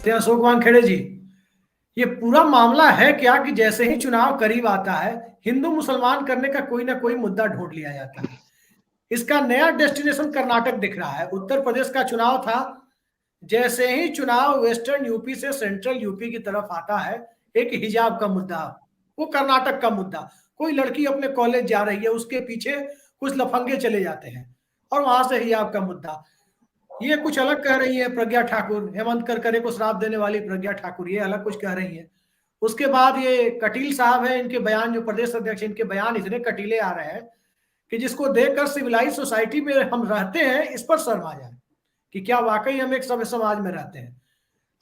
थे अशोक वानखेड़े जी। ये पूरा मामला है क्या कि जैसे ही चुनाव करीब आता है, हिंदू मुसलमान करने का कोई ना कोई मुद्दा ढूंढ लिया जाता है। इसका नया डेस्टिनेशन कर्नाटक दिख रहा है। उत्तर प्रदेश का चुनाव था, जैसे ही चुनाव वेस्टर्न यूपी से सेंट्रल यूपी की तरफ आता है, एक हिजाब का मुद्दा, वो कर्नाटक का मुद्दा। कोई लड़की अपने कॉलेज जा रही है, उसके पीछे कुछ लफंगे चले जाते हैं और वहां से हिजाब का मुद्दा। ये कुछ अलग कह रही है प्रज्ञा ठाकुर, हेमंत करकरे को श्राप देने वाली प्रज्ञा ठाकुर, ये अलग कुछ कह रही है। उसके बाद ये कटील साहब है, इनके बयान, जो प्रदेश अध्यक्ष, इनके बयान इतने कटीले आ रहे हैं कि जिसको देखकर सिविलाइज सोसाइटी में हम रहते हैं इस पर शर्म आ जाए कि क्या वाकई हम एक सभ्य समाज में रहते हैं।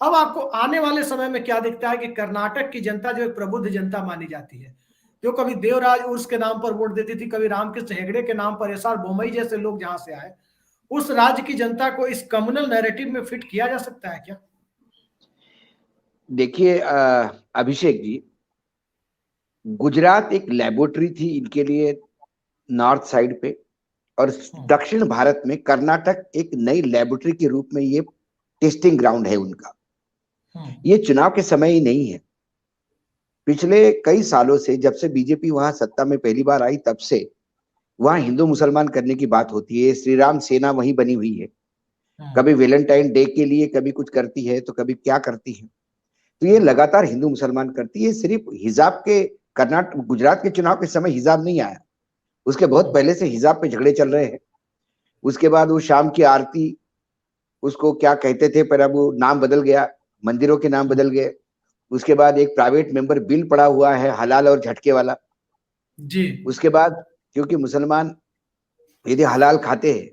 अब आपको आने वाले समय में क्या दिखता है कि कर्नाटक की जनता, जो एक प्रबुद्ध जनता मानी जाती है, जो कभी देवराज उर्स के नाम पर वोट देती थी, कभी रामकृष्ण हेगड़े के नाम पर, एस आर बोमई जैसे लोग जहां से आए, उस राज्य की जनता को इस कम्युनल नैरेटिव में फिट किया जा सकता है क्या? देखिए अभिषेक जी, गुजरात एक लेबोरेटरी थी इनके लिए नॉर्थ साइड पे, और दक्षिण भारत में कर्नाटक एक नई लेबोरेटरी के रूप में ये टेस्टिंग ग्राउंड है उनका। ये चुनाव के समय ही नहीं है, पिछले कई सालों से, जब से बीजेपी वहां सत्ता में पहली बार आई तब से वहां हिंदू मुसलमान करने की बात होती है। श्री राम सेना वहीं बनी हुई है, कभी वैलेंटाइन डे के लिए कभी कुछ करती है तो कभी क्या करती है। तो ये लगातार हिंदू मुसलमान करती है। सिर्फ हिजाब के कर्नाटक गुजरात के चुनाव के समय हिजाब नहीं आया, उसके बहुत पहले से हिजाब पे झगड़े चल रहे हैं। उसके बाद वो शाम की आरती, उसको क्या कहते थे, पर अब वो नाम बदल गया, मंदिरों के नाम बदल गए। उसके बाद एक प्राइवेट मेंबर बिल पड़ा हुआ है हलाल और झटके वाला जी। उसके बाद क्योंकि मुसलमान यदि हलाल खाते हैं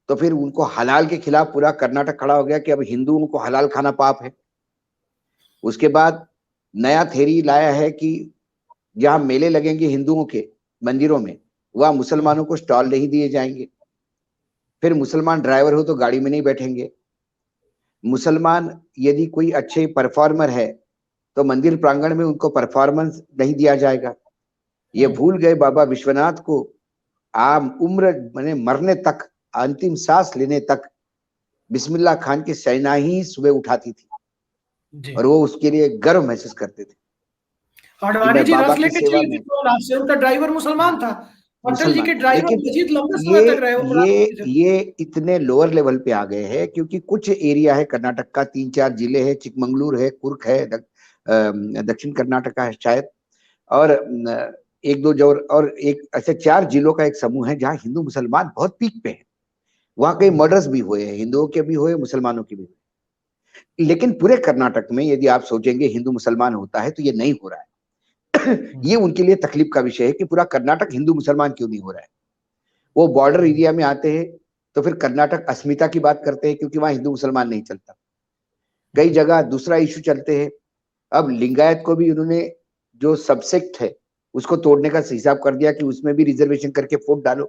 तो फिर उनको हलाल के खिलाफ पूरा कर्नाटक खड़ा हो गया कि अब हिंदुओं को हलाल खाना पाप है। उसके बाद नया थ्योरी लाया है कि जहां मेले लगेंगे हिंदुओं के मंदिरों में, वहां मुसलमानों को स्टॉल नहीं दिए जाएंगे। फिर मुसलमान ड्राइवर हो तो गाड़ी में नहीं बैठेंगे। मुसलमान यदि कोई अच्छे परफॉर्मर है तो मंदिर प्रांगण में उनको परफॉर्मेंस नहीं दिया जाएगा। ये भूल गए बाबा विश्वनाथ को आम उम्र मैंने मरने तक, अंतिम सांस लेने तक बिस्मिल्लाह खान की सेना ही सुबह उठाती थी और वो उसके लिए गर्व महसूस करते थे। आडवाणी जी रथ लेके चली थी तो उनका ड्राइवर मुसलमान था। अटल जी के ड्राइवर मजीद लंबे समय तक रहे। ये इतने लोअर लेवल पे आ गए हैं क्योंकि कुछ एरिया है कर्नाटक का, 3-4 जिले हैं, चिकमंगलुरु है, कुर्ग है, दक्षिण कर्नाटक है शायद, और एक दो जो और एक ऐसे 4 जिलों का एक समूह है जहाँ हिंदू मुसलमान बहुत पीक पे है। वहां कई मर्डर्स भी हुए हैं, हिंदुओं के भी हुए, मुसलमानों के भी हुए। लेकिन पूरे कर्नाटक में यदि आप सोचेंगे हिंदू मुसलमान होता है तो ये नहीं हो रहा है। ये उनके लिए तकलीफ का विषय है कि पूरा कर्नाटक हिंदू मुसलमान क्यों नहीं हो रहा है। वो बॉर्डर एरिया में आते हैं तो फिर कर्नाटक अस्मिता की बात करते हैं क्योंकि वहां हिंदू मुसलमान नहीं चलता। कई जगह दूसरा इश्यू चलते हैं। अब लिंगायत को भी उन्होंने जो सबसेक्ट है उसको तोड़ने का हिसाब कर दिया कि उसमें भी रिजर्वेशन करके वोट डालो।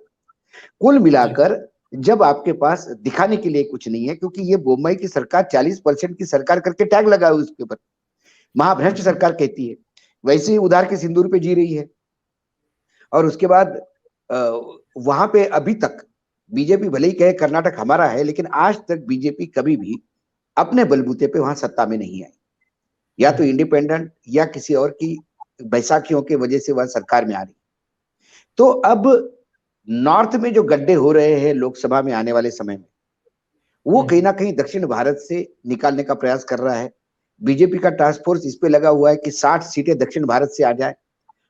कुल मिलाकर जब आपके पास दिखाने के लिए कुछ नहीं है, क्योंकि ये बोम्मई की सरकार 40% की सरकार करके टैग लगा है उसके ऊपर, महाभ्रष्ट सरकार कहती है, वैसे ही उधार के सिंदूर पे जी रही है। और उसके बाद वहां पे अभी तक बीजेपी भले ही कहे कर्नाटक हमारा है, लेकिन आज तक बीजेपी कभी भी अपने बलबूते पे वहां सत्ता में नहीं आई, या तो इंडिपेंडेंट या किसी और की बैसाखियों के वजह से वह सरकार में आ रही। तो अब नॉर्थ में जो गड्ढे हो रहे हैं लोकसभा में आने वाले समय में, वो कहीं ना कहीं दक्षिण भारत से निकालने का प्रयास कर रहा है। बीजेपी का टास्क फोर्स इस पे लगा हुआ है कि 60 सीटें दक्षिण भारत से आ जाए।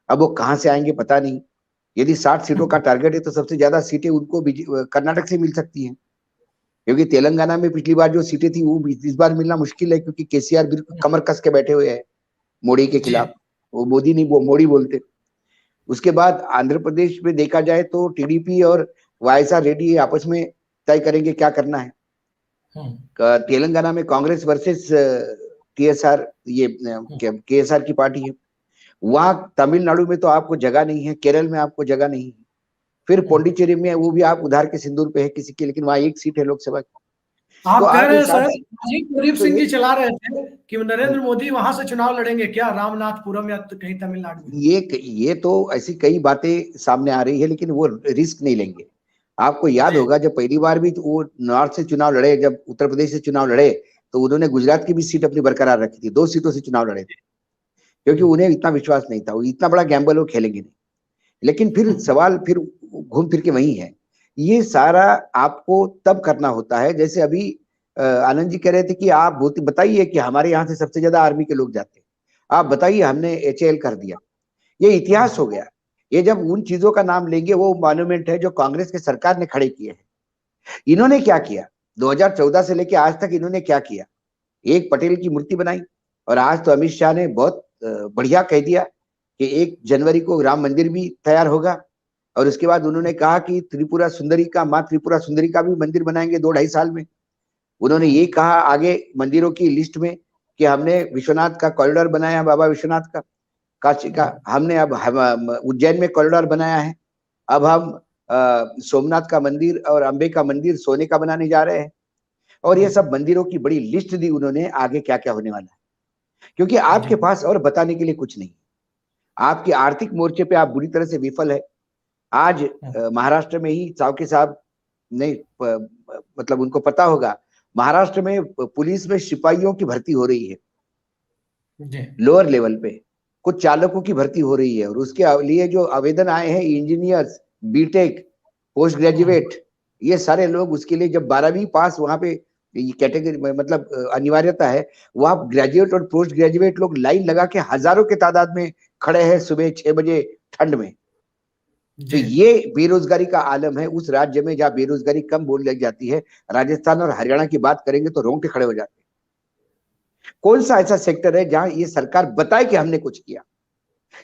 अब वो कहां से आएंगे पता नहीं। यदि 60 सीटों का टारगेट है तो सबसे ज्यादा सीटें उनको कर्नाटक से मिल सकती हैं, क्योंकि तेलंगाना में पिछली बार जो सीटें थी वो इस बार मिलना मुश्किल है, क्योंकि केसीआर बिल्कुल कमर कस के बैठे हुए हैं मोदी के खिलाफ। वो मोदी नहीं, वो मोदी बोलते। उसके बाद आंध्र प्रदेश में देखा जाए तो टीडीपी और वाईएसआर रेड्डी आपस में तय करेंगे क्या करना है। तेलंगाना में कांग्रेस वर्सेस टीएसआर, ये केएसआर की पार्टी है। वहां तमिलनाडु में तो आपको जगह नहीं है, केरल में आपको जगह नहीं है, फिर पौंडीचेरी में वो भी आप उधार के सिंदूर पे है किसी की, लेकिन वहां एक सीट है लोकसभा की। आप कह रहे हैं सर, प्रदीप सिंह जी चला रहे थे कि नरेंद्र मोदी वहां से चुनाव लड़ेंगे क्या, रामनाथपुरम या तो कहीं तमिलनाडु में? ये तो ऐसी कई बातें सामने आ रही है, लेकिन वो रिस्क नहीं लेंगे। आपको याद होगा जब पहली बार भी वो नॉर्थ से चुनाव लड़े, जब उत्तर प्रदेश से चुनाव लड़े तो उन्होंने गुजरात की भी सीट अपनी बरकरार रखी थी, 2 सीटों से चुनाव लड़े थे, क्योंकि उन्हें इतना विश्वास नहीं था, वो इतना बड़ा गैम्बल वो खेलेंगे नहीं। लेकिन फिर सवाल फिर घूम फिर के वही है, ये सारा आपको तब करना होता है, जैसे अभी आनंद जी कह रहे थे कि आप बताइए कि हमारे यहाँ से सबसे ज्यादा आर्मी के लोग जाते हैं, आप बताइए हमने HAL कर दिया, ये इतिहास हो गया। ये जब उन चीजों का नाम लेंगे, वो मॉन्यूमेंट है जो कांग्रेस की सरकार ने खड़े किए हैं। इन्होंने क्या किया 2014 से लेके आज तक, इन्होंने क्या किया, एक पटेल की मूर्ति बनाई, और आज तो अमित शाह ने बहुत बढ़िया कह दिया कि 1 जनवरी को राम मंदिर भी तैयार होगा, और उसके बाद उन्होंने कहा कि त्रिपुरा सुंदरी का, माँ त्रिपुरा सुंदरी का भी मंदिर बनाएंगे 2-2.5 साल में। उन्होंने ये कहा आगे मंदिरों की लिस्ट में कि हमने विश्वनाथ का कॉरिडोर बनाया, बाबा विश्वनाथ का, काशी का, हमने अब उज्जैन में कॉरिडोर बनाया है, अब हम सोमनाथ का मंदिर और अंबे का मंदिर सोने का बनाने जा रहे हैं। और ये सब मंदिरों की बड़ी लिस्ट दी उन्होंने, आगे क्या क्या होने वाला है, क्योंकि आपके पास और बताने के लिए कुछ नहीं। आपके आर्थिक मोर्चे पे आप बुरी तरह से विफल है। आज महाराष्ट्र में ही सावके साहब नहीं, मतलब उनको पता होगा, महाराष्ट्र में पुलिस में सिपाहियों की भर्ती हो रही है लोअर लेवल पे, कुछ चालकों की भर्ती हो रही है, और उसके लिए जो आवेदन आए हैं इंजीनियर्स, बीटेक, पोस्ट ग्रेजुएट, ये सारे लोग, उसके लिए जब 12वीं पास वहां पे ये कैटेगरी मतलब अनिवार्यता है, वहां ग्रेजुएट और पोस्ट ग्रेजुएट लोग लाइन लगा के हजारों के तादाद में खड़े हैं सुबह 6 बजे ठंड में। तो ये बेरोजगारी का आलम है उस राज्य में जहां बेरोजगारी कम बोल लग जाती है। राजस्थान और हरियाणा की बात करेंगे तो रोंगटे खड़े हो जाते हैं। कौन सा ऐसा सेक्टर है जहां ये सरकार बताए कि हमने कुछ किया?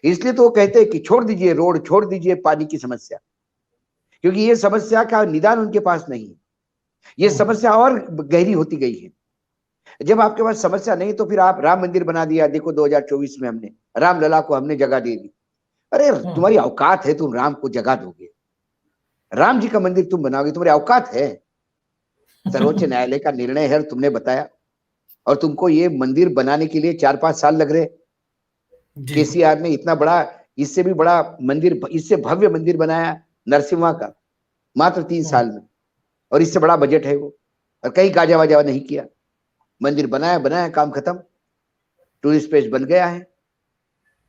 इसलिए तो वो कहते हैं कि छोड़ दीजिए रोड, छोड़ दीजिए पानी की समस्या, क्योंकि ये समस्या का निदान उनके पास नहीं है। ये समस्या और गहरी होती गई है। जब आपके पास समस्या नहीं तो फिर आप राम मंदिर बना दिया, देखो 2024 में हमने रामलला को हमने जगह दे दी। अरे तुम्हारी औकात है, तुम राम को जगह दोगे? राम जी का मंदिर तुम बनाओगे, तुम्हारी औकात है? सर्वोच्च न्यायालय का निर्णय है, तुमने बताया, और तुमको ये मंदिर बनाने के लिए 4-5 साल लग रहे। केसीआर ने इतना बड़ा, इससे भी बड़ा मंदिर, इससे भव्य मंदिर बनाया नरसिम्हा का मात्र 3 साल में, और इससे बड़ा बजट है वो, और कहीं गाजा वाजा नहीं किया। मंदिर बनाया, काम खत्म, टूरिस्ट प्लेस बन गया है,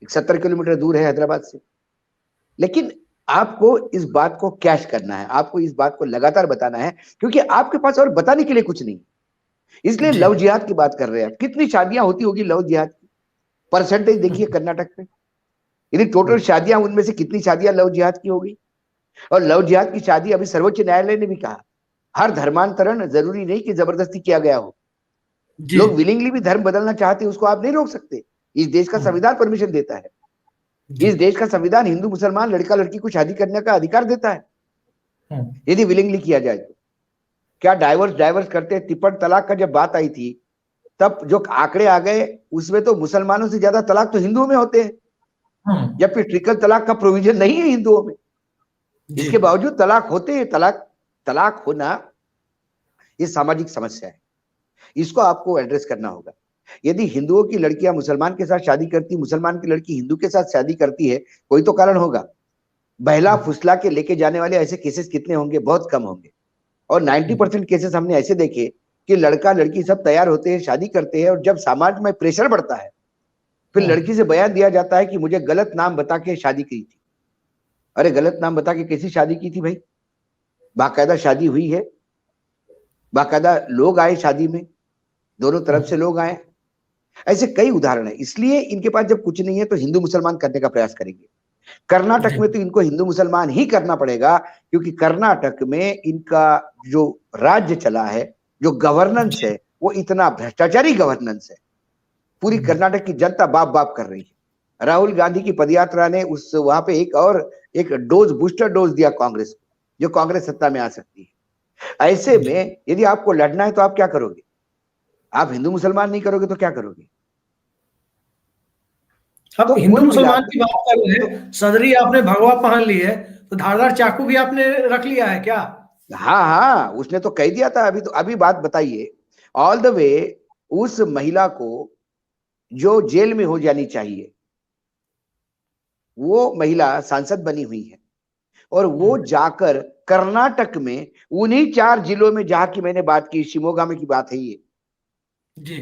70 किलोमीटर दूर है हैदराबाद से। लेकिन आपको इस बात को कैश करना है, आपको इस बात को लगातार बताना है, क्योंकि आपके पास और बताने के लिए कुछ नहीं। इसलिए लव जिहाद की बात कर रहे हैं। कितनी शादियां होती होगी लव जिहाद की? परसेंटेज देखिए कर्नाटक में, यदि टोटल शादियां, उनमें से कितनी शादियां लव जिहाद की होगी? और लव जिहाद की शादी, अभी सर्वोच्च न्यायालय ने भी कहा, हर धर्मांतरण जरूरी नहीं कि जबरदस्ती किया गया हो। लोग विलिंगली भी धर्म बदलना चाहते हैं, उसको आप नहीं रोक सकते। इस देश का संविधान परमिशन देता है। इस देश का संविधान हिंदू मुसलमान लड़का लड़की को शादी करने का अधिकार देता है, यदि विलिंगली किया जाए तो। क्या डाइवर्स करते हैं? ट्रिपल तलाक का जब बात आई थी, तब जो आंकड़े आ गए, उसमें तो मुसलमानों से ज्यादा तलाक तो हिंदुओं में होते हैं, जबकि ट्रिपल तलाक का प्रोविजन नहीं है हिंदुओं में। इसके बावजूद तलाक होते हैं। तलाक होना ये सामाजिक समस्या है, इसको आपको एड्रेस करना होगा। यदि हिंदुओं की लड़कियां मुसलमान के साथ शादी करती, मुसलमान की लड़की हिंदू के साथ शादी करती है, कोई तो कारण होगा। बहला फुसला के लेके जाने वाले ऐसे केसेस कितने होंगे? बहुत कम होंगे। और 90% केसेस हमने ऐसे देखे कि लड़का लड़की सब तैयार होते हैं, शादी करते हैं, और जब समाज में प्रेशर बढ़ता है, फिर लड़की से बयान दिया जाता है कि मुझे गलत नाम बता के शादी की थी। अरे गलत नाम बता के कैसी शादी की थी भाई? बाकायदा शादी हुई है, बाकायदा लोग आए शादी में, दोनों तरफ से लोग आए। ऐसे कई उदाहरण है। इसलिए इनके पास जब कुछ नहीं है तो हिंदू मुसलमान करने का प्रयास करेंगे। कर्नाटक में तो इनको हिंदू मुसलमान ही करना पड़ेगा, क्योंकि कर्नाटक में इनका जो राज्य चला है, जो गवर्नेंस है, वो इतना भ्रष्टाचारी गवर्नेंस है। पूरी कर्नाटक की जनता बाप बाप कर रही है। राहुल गांधी की पदयात्रा ने उस वहां पे एक डोज, बूस्टर डोज दिया कांग्रेस को, जो कांग्रेस सत्ता में आ सकती है। ऐसे में यदि आपको लड़ना है तो आप क्या करोगे? आप हिंदू मुसलमान नहीं करोगे तो क्या करोगे? अब हिंदू मुसलमान की बात कर रहे हैं, सदरी आपने भगवा पहन ली है, तो धारदार चाकू भी आपने रख लिया है क्या? हाँ, उसने तो कह दिया था। अभी बात बताइए, ऑल द वे उस महिला को जो जेल में हो जानी चाहिए, वो महिला सांसद बनी हुई है, और वो जाकर कर्नाटक में उन्हीं 4 जिलों में, जहां की मैंने बात की, शिमोगा में की बात है ये, जी।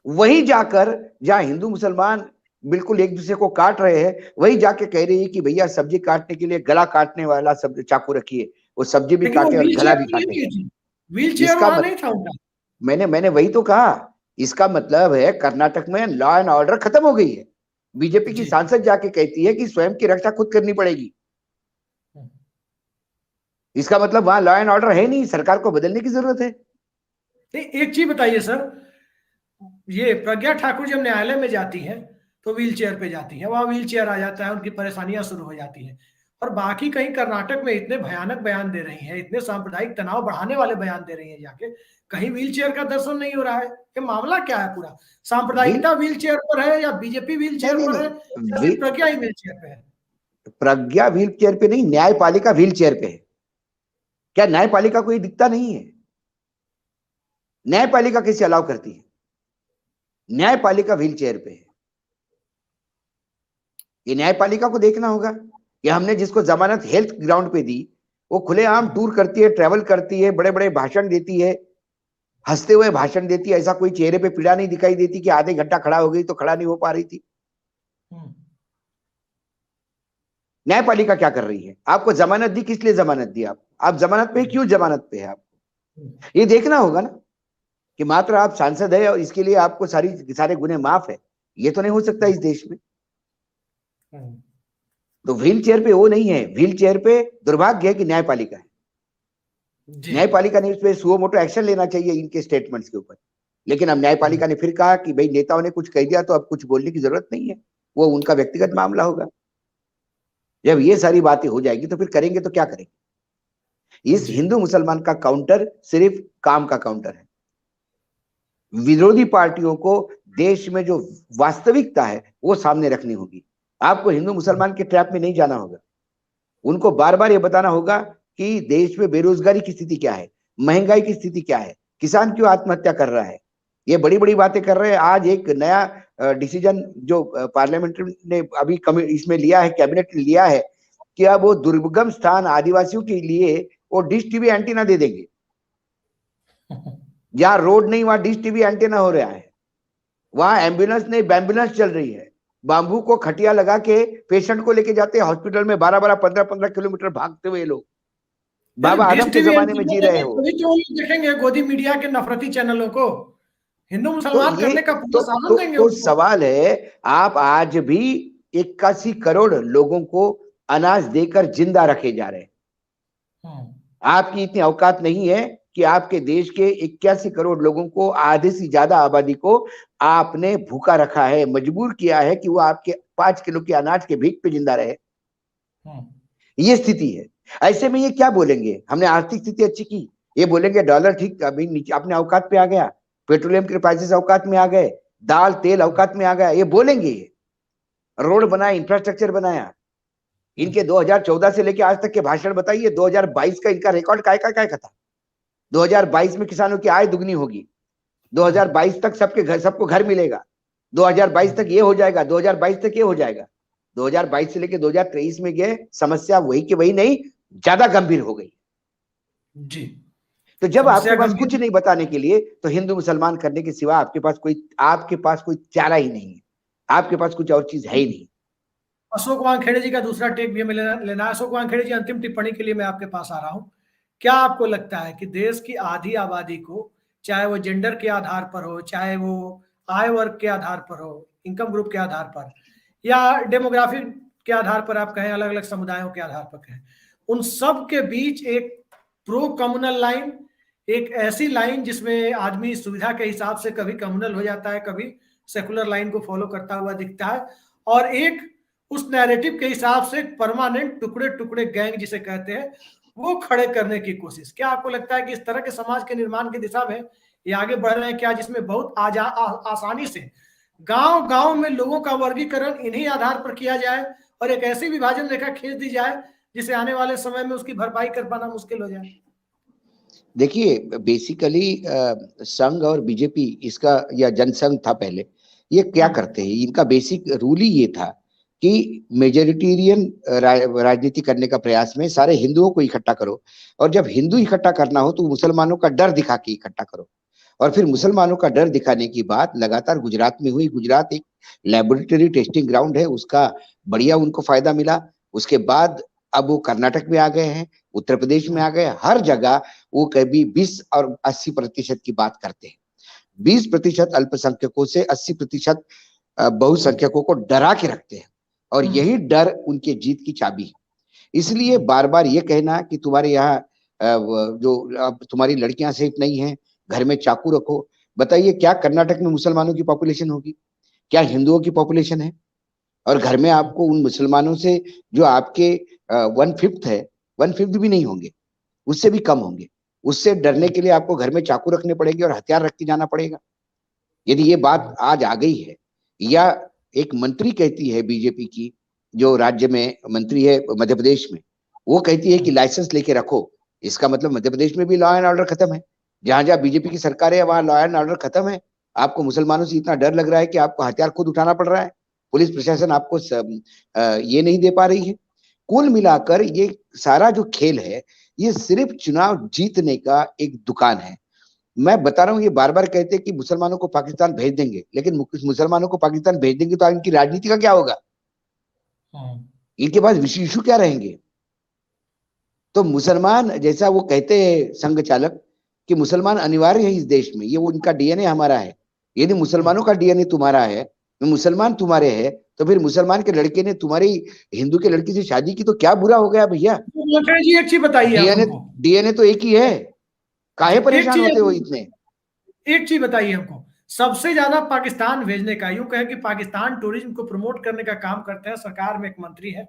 वहीं जाकर जहां हिंदू मुसलमान बिल्कुल एक दूसरे को काट रहे हैं, वही जाके कह रही है कि भैया सब्जी काटने के लिए गला काटने वाला सब चाकू रखिए, वो सब्जी भी लेकिन वो काटे और व्हील गला चेयर भी पे नहीं काटे। गई थी, व्हील चेयर इसका वहां मत नहीं था उनका। मैंने वही तो कहा, इसका मतलब है कर्नाटक में लॉ एंड ऑर्डर खत्म हो गई है। बीजेपी की जी। सांसद जाके कहती है कि स्वयं की रक्षा खुद करनी पड़ेगी। इसका मतलब वहां लॉ एंड ऑर्डर है नहीं, सरकार को बदलने की जरूरत है। एक चीज बताइए सर, ये प्रज्ञा ठाकुर जब न्यायालय में जाती है तो व्हील चेयर पे जाती है, वहां व्हील चेयर आ जाता है, उनकी परेशानियां शुरू हो जाती है। और बाकी कहीं कर्नाटक में इतने भयानक बयान दे रही हैं, इतने सांप्रदायिक तनाव बढ़ाने वाले बयान दे रही हैं जाके, कहीं व्हील चेयर का दर्शन नहीं हो रहा है। ये मामला क्या है पूरा? व्हील सांप्रदायिकता व्हील चेयर पर है, या बीजेपी व्हील नहीं चेयर नहीं पर है, नहीं या सिर्फ प्रज्ञा ही व्हील चेयर पे है? प्रज्ञा व्हील चेयर पे नहीं, न्यायपालिका व्हील चेयर पे है। क्या न्यायपालिका को ये दिखता नहीं है? न्यायपालिका कैसे अलाउ करती है? न्यायपालिका व्हील चेयर पे है। ये न्यायपालिका को देखना होगा कि हमने जिसको जमानत हेल्थ ग्राउंड पे दी, वो खुलेआम टूर करती है, ट्रेवल करती है, बड़े बड़े भाषण देती है, हंसते हुए भाषण देती है, ऐसा कोई चेहरे पे पीड़ा नहीं दिखाई देती कि आधे घंटा खड़ा हो गई तो खड़ा नहीं हो पा रही थी। न्यायपालिका क्या कर रही है? आपको जमानत दी, किस लिए जमानत दी? आप जमानत पे क्यों जमानत पे है? आपको ये देखना होगा ना कि मात्र आप सांसद है और इसके लिए आपको सारे गुने माफ है। ये तो नहीं हो सकता इस देश में। तो व्हील चेयर पे वो नहीं है, व्हील चेयर पे दुर्भाग्य है कि न्यायपालिका है। न्यायपालिका ने इस पे सुओ मोटो एक्शन लेना चाहिए इनके स्टेटमेंट्स के ऊपर। लेकिन अब न्यायपालिका ने फिर कहा कि भाई नेताओं ने कुछ कह दिया तो अब कुछ बोलने की जरूरत नहीं है, वो उनका व्यक्तिगत मामला होगा। जब ये सारी बातें हो जाएगी तो फिर करेंगे तो क्या करेंगे? इस हिंदू मुसलमान का काउंटर सिर्फ काम का काउंटर है। विरोधी पार्टियों को देश में जो वास्तविकता है वो सामने रखनी होगी। आपको हिंदू मुसलमान के ट्रैप में नहीं जाना होगा। उनको बार बार ये बताना होगा कि देश में बेरोजगारी की स्थिति क्या है, महंगाई की स्थिति क्या है, किसान क्यों आत्महत्या कर रहा है। ये बड़ी बड़ी बातें कर रहे हैं। आज एक नया डिसीजन जो पार्लियामेंट ने अभी इसमें लिया है, कैबिनेट ने लिया है कि अब वो दुर्गम स्थान आदिवासियों के लिए वो डिश टीवी एंटीना दे देंगे। जहां रोड नहीं वहां डिश टीवी एंटीना हो रहा है, वहां एम्बुलेंस नहीं एम्बुलेंस चल रही है। बांबू को खटिया लगा के पेशेंट को लेके जाते हैं हॉस्पिटल में, 12-12 15-15 किलोमीटर भागते हुए लोग। बाबा डिश आदम के टीवी जमाने में एंटीना जी रहे देंगे हो। तभी तो हम देखेंगे गोदी मीडिया के नफरती चैनलों को। हिंदू तो मुसलमान ये करने का पूरा साधन देंगे तो उनको। सवाल है, आप आज भी 81 करोड़ लोगों को अनाज देकर जिंदा रखे जा रहे हैं। आपकी इतनी औकात नहीं है कि आपके देश के 81 करोड़ लोगों को, आधे से ज्यादा आबादी को आपने भूखा रखा है, मजबूर किया है कि वो आपके 5 किलो के अनाज के भीख पे जिंदा रहे। ये स्थिति है। ऐसे में ये क्या बोलेंगे? हमने आर्थिक स्थिति अच्छी की, ये बोलेंगे डॉलर ठीक अभी नीचे अपने औकात पे आ गया, पेट्रोलियम के प्राइसेस औकात में आ गए, दाल तेल औकात में आ गया, ये बोलेंगे। ये रोड बनाया, इंफ्रास्ट्रक्चर बनाया। इनके 2014 से लेके आज तक के भाषण बताइए, 2022 का इनका रिकॉर्ड काय का था। 2022 में किसानों की आय दुगनी होगी, 2022 तक सबको घर मिलेगा, 2022 तक ये हो जाएगा, 2022 तक ये हो जाएगा। 2022 से लेके 2023 में गए, समस्या वही की वही नहीं, ज्यादा गंभीर हो गई। जी। तो जब आपके पास गंभीर। कुछ नहीं बताने के लिए, तो हिंदू मुसलमान करने के सिवा आपके पास कोई चारा ही नहीं है। आपके पास कुछ और चीज है ही नहीं। अशोक वानखेड़े जी का दूसरा टेक भी हमें लेना है। अशोक वानखेड़े जी, अंतिम टिप्पणी के लिए मैं आपके पास आ रहा हूं। क्या आपको लगता है कि देश की आधी आबादी को, चाहे वो जेंडर के आधार पर हो, चाहे वो आय वर्ग के आधार पर हो, इनकम ग्रुप के आधार पर, या डेमोग्राफिक के आधार पर आप कहें, अलग अलग समुदायों के आधार पर कहें, उन सब के बीच एक प्रो कम्युनल लाइन, एक ऐसी लाइन जिसमें आदमी सुविधा के हिसाब से कभी कम्युनल हो जाता है, कभी सेकुलर लाइन को फॉलो करता हुआ दिखता है, और एक उस नैरेटिव के हिसाब से परमानेंट टुकड़े टुकड़े गैंग जिसे कहते हैं वो खड़े करने की कोशिश। क्या आपको लगता है कि इस तरह के समाज के निर्माण की दिशा में ये आगे बढ़ रहे हैं क्या, जिसमें बहुत आसानी से गांव गांव में लोगों का वर्गीकरण इन्हीं आधार पर किया जाए और एक ऐसी विभाजन रेखा खींच दी जाए जिसे आने वाले समय में उसकी भरपाई कर पाना मुश्किल हो जाए? देखिए, बेसिकली संघ और बीजेपी इसका, या जनसंघ था पहले, ये क्या करते हैं, इनका बेसिक रूल ही ये था कि मेजोरिटेरियन राजनीति करने का प्रयास में सारे हिंदुओं को इकट्ठा करो, और जब हिंदू इकट्ठा करना हो तो मुसलमानों का डर दिखा के इकट्ठा करो। और फिर मुसलमानों का डर दिखाने की बात लगातार गुजरात में हुई। गुजरात एक लेबोरेटरी टेस्टिंग ग्राउंड है, उसका बढ़िया उनको फायदा मिला। उसके बाद अब वो कर्नाटक में आ गए हैं, उत्तर प्रदेश में आ गए, हर जगह वो कभी 20 और 80% की बात करते हैं। 20% अल्पसंख्यकों से 80% बहुसंख्यकों को डरा के रखते हैं, और यही डर उनके जीत की चाबी है। इसलिए बार बार ये कहना कि तुम्हारे यहाँ जो तुम्हारी लड़कियां सेफ नहीं है, घर में चाकू रखो। बताइए, क्या कर्नाटक में मुसलमानों की पॉपुलेशन होगी? क्या हिंदुओं की पॉपुलेशन है? और घर में आपको उन मुसलमानों से जो आपके 1/5 है, 1/5 भी नहीं होंगे, उससे भी कम होंगे। उससे डरने के लिए आपको घर में चाकू रखने पड़ेंगे और हथियार रख के जाना पड़ेगा। यदि ये बात आज आ गई है, या एक मंत्री कहती है बीजेपी की, जो राज्य में मंत्री है मध्य प्रदेश में, वो कहती है कि लाइसेंस लेके रखो, इसका मतलब मध्य प्रदेश में भी लॉ एंड ऑर्डर खत्म है। जहां जहां बीजेपी की सरकार है वहां लॉ एंड ऑर्डर खत्म है। आपको मुसलमानों से इतना डर लग रहा है कि आपको हथियार खुद उठाना पड़ रहा है। पुलिस प्रशासन आपको ये नहीं दे पा रही है। कुल मिलाकर ये सारा जो खेल है, ये सिर्फ चुनाव जीतने का एक दुकान है। मैं बता रहा हूँ, ये बार बार कहते हैं कि मुसलमानों को पाकिस्तान भेज देंगे, लेकिन मुसलमानों को पाकिस्तान भेज देंगे तो इनकी राजनीति का क्या होगा? इनके पास इशू क्या रहेंगे? तो मुसलमान, जैसा वो कहते हैं संघ चालक कि मुसलमान अनिवार्य है इस देश में, ये वो उनका डीएनए हमारा है। यदि मुसलमानों का डीएनए तुम्हारा है, मुसलमान तुम्हारे हैं, तो फिर मुसलमान के लड़के ने तुम्हारी हिंदू के लड़की से शादी की तो क्या बुरा हो गया भैया? जी एक चीज बताइए, डीएनए तो एक ही है, काहे परेशान होते हो इतने? एक चीज बताइए हमको, सबसे ज्यादा पाकिस्तान भेजने का, यूं कहे कि पाकिस्तान टूरिज्म को प्रमोट करने का काम करते हैं। सरकार में एक मंत्री है,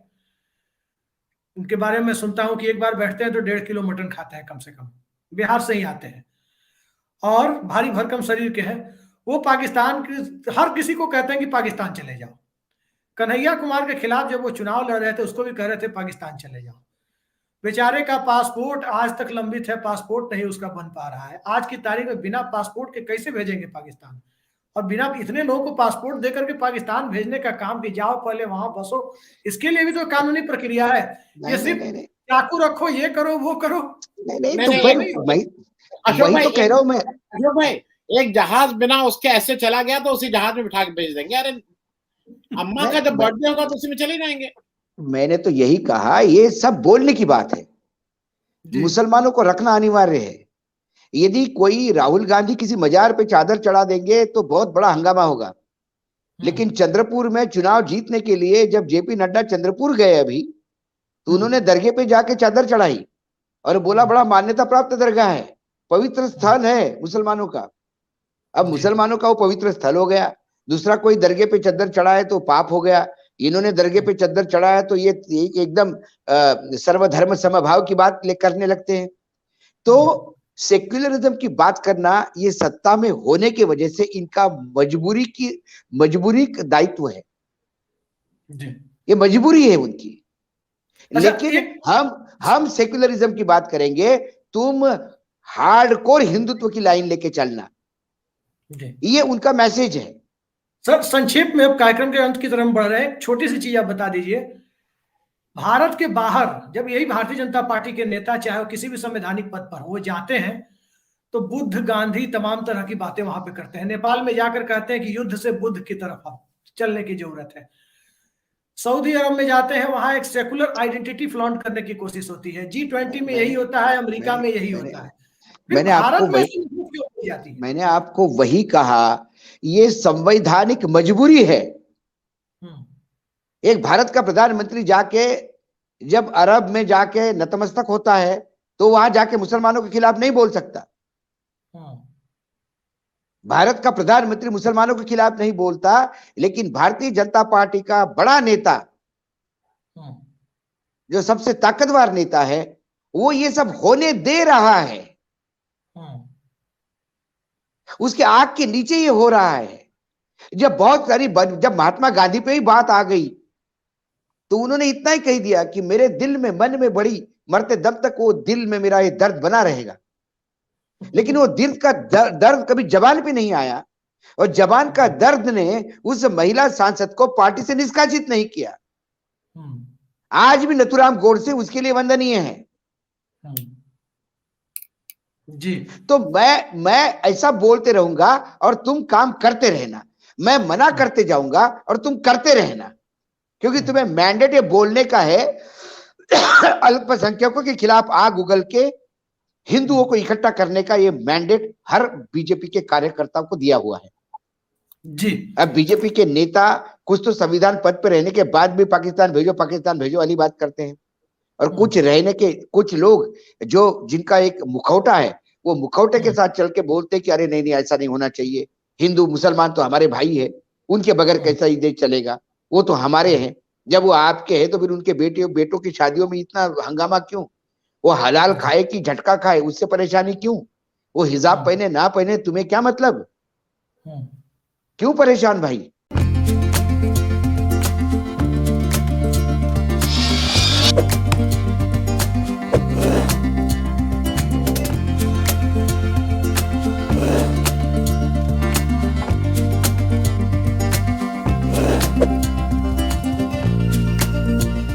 उनके बारे में सुनता हूं कि एक बार बैठते हैं तो 1.5 किलो मटन खाते हैं कम से कम, बिहार से ही आते हैं और भारी भरकम शरीर के हैं। वो पाकिस्तान के हर किसी को कहते हैं कि पाकिस्तान चले जाओ। कन्हैया कुमार के खिलाफ जब वो चुनाव लड़ रहे थे, उसको भी कह रहे थे पाकिस्तान चले जाओ। बेचारे का पासपोर्ट आज तक लंबित है, पासपोर्ट नहीं उसका बन पा रहा है। आज की तारीख में बिना पासपोर्ट के कैसे भेजेंगे पाकिस्तान? और बिना इतने लोगों को पासपोर्ट देकर के पाकिस्तान भेजने का काम कि जाओ पहले वहां बसो, इसके लिए भी तो कानूनी प्रक्रिया है। ये सिर्फ चाकू रखो, ये करो, वो करो, अशोक भाई तो कह रहा हूं मैं। अशोक भाई, एक जहाज बिना उसके ऐसे चला गया तो उसी जहाज में बिठा के भेज देंगे। अरे अम्मा का जब बर्थडे होगा तो उसी में चले जाएंगे। मैंने तो यही कहा, ये सब बोलने की बात है। मुसलमानों को रखना अनिवार्य है। यदि कोई राहुल गांधी किसी मजार पे चादर चढ़ा देंगे तो बहुत बड़ा हंगामा होगा, लेकिन चंद्रपुर में चुनाव जीतने के लिए जब जेपी नड्डा चंद्रपुर गए अभी, तो उन्होंने दरगाह पे जाके चादर चढ़ाई और बोला बड़ा मान्यता प्राप्त दरगाह है, पवित्र स्थल है मुसलमानों का। अब मुसलमानों का वो पवित्र स्थल हो गया, दूसरा कोई दरगाह पे चादर चढ़ाए तो पाप हो गया। इन्होंने दरगाह पे चादर चढ़ाया तो ये एकदम सर्वधर्म समभाव की बात करने लगते हैं। तो सेक्युलरिज्म की बात करना, ये सत्ता में होने की वजह से इनका मजबूरी दायित्व है, ये मजबूरी है उनकी। लेकिन हम सेक्युलरिज्म की बात करेंगे, तुम हार्डकोर हिंदुत्व की लाइन लेके चलना, ये उनका मैसेज है। सर संक्षेप में अब कार्यक्रम के अंत की तरफ बढ़ रहे हैं, छोटी सी चीज आप बता दीजिए। भारत के बाहर जब यही भारतीय जनता पार्टी के नेता, चाहे वो किसी भी संवैधानिक पद पर वो जाते हैं, तो बुद्ध गांधी तमाम तरह की बातें वहां पे करते हैं। नेपाल में जाकर कहते हैं कि युद्ध से बुद्ध की तरफ चलने की जरूरत है। सऊदी अरब में जाते हैं, वहां एक सेकुलर आइडेंटिटी फ्लॉन्ट करने की कोशिश होती है। G20 में यही होता है, अमेरिका में यही होता है। मैंने आपको वही कहा, ये संवैधानिक मजबूरी है। एक भारत का प्रधानमंत्री जाके जब अरब में जाके नतमस्तक होता है तो वहां जाके मुसलमानों के खिलाफ नहीं बोल सकता। भारत का प्रधानमंत्री मुसलमानों के खिलाफ नहीं बोलता, लेकिन भारतीय जनता पार्टी का बड़ा नेता, जो सबसे ताकतवर नेता है, वो ये सब होने दे रहा है। उसके आग के नीचे ये हो रहा है। जब महात्मा गांधी पे ही बात आ गई तो उन्होंने इतना ही कह दिया कि मेरे दिल में, मन में बड़ी, मरते दम तक वो दिल में मेरा ये दर्द बना रहेगा। लेकिन वो दिल का दर्द कभी जबान पे नहीं आया, और जबान का दर्द ने उस महिला सांसद को पार्टी से निष्कासित नहीं किया। आज भी नथुराम गोडसे उसके लिए वंदनीय है। जी। तो मैं ऐसा बोलते रहूंगा और तुम काम करते रहना, मैं मना करते जाऊंगा और तुम करते रहना, क्योंकि तुम्हें मैंडेट ये बोलने का है अल्पसंख्यकों के खिलाफ आग उगल के हिंदुओं को इकट्ठा करने का ये मैंडेट हर बीजेपी के कार्यकर्ताओं को दिया हुआ है। जी। अब बीजेपी के नेता कुछ तो संविधान पद पर रहने के बाद भी पाकिस्तान भेजो वाली बात करते हैं, और कुछ लोग जो जिनका एक मुखौटा है, वो मुखौटे के साथ चल के बोलते कि अरे नहीं नहीं ऐसा नहीं होना चाहिए, हिंदू मुसलमान तो हमारे भाई है, उनके बगैर कैसा ही देश चलेगा, वो तो हमारे हैं। जब वो आपके हैं तो फिर उनके बेटों की शादियों में इतना हंगामा क्यों? वो हलाल खाए कि झटका खाए उससे परेशानी क्यों? वो हिजाब पहने ना पहने तुम्हें क्या मतलब? क्यों परेशान भाई?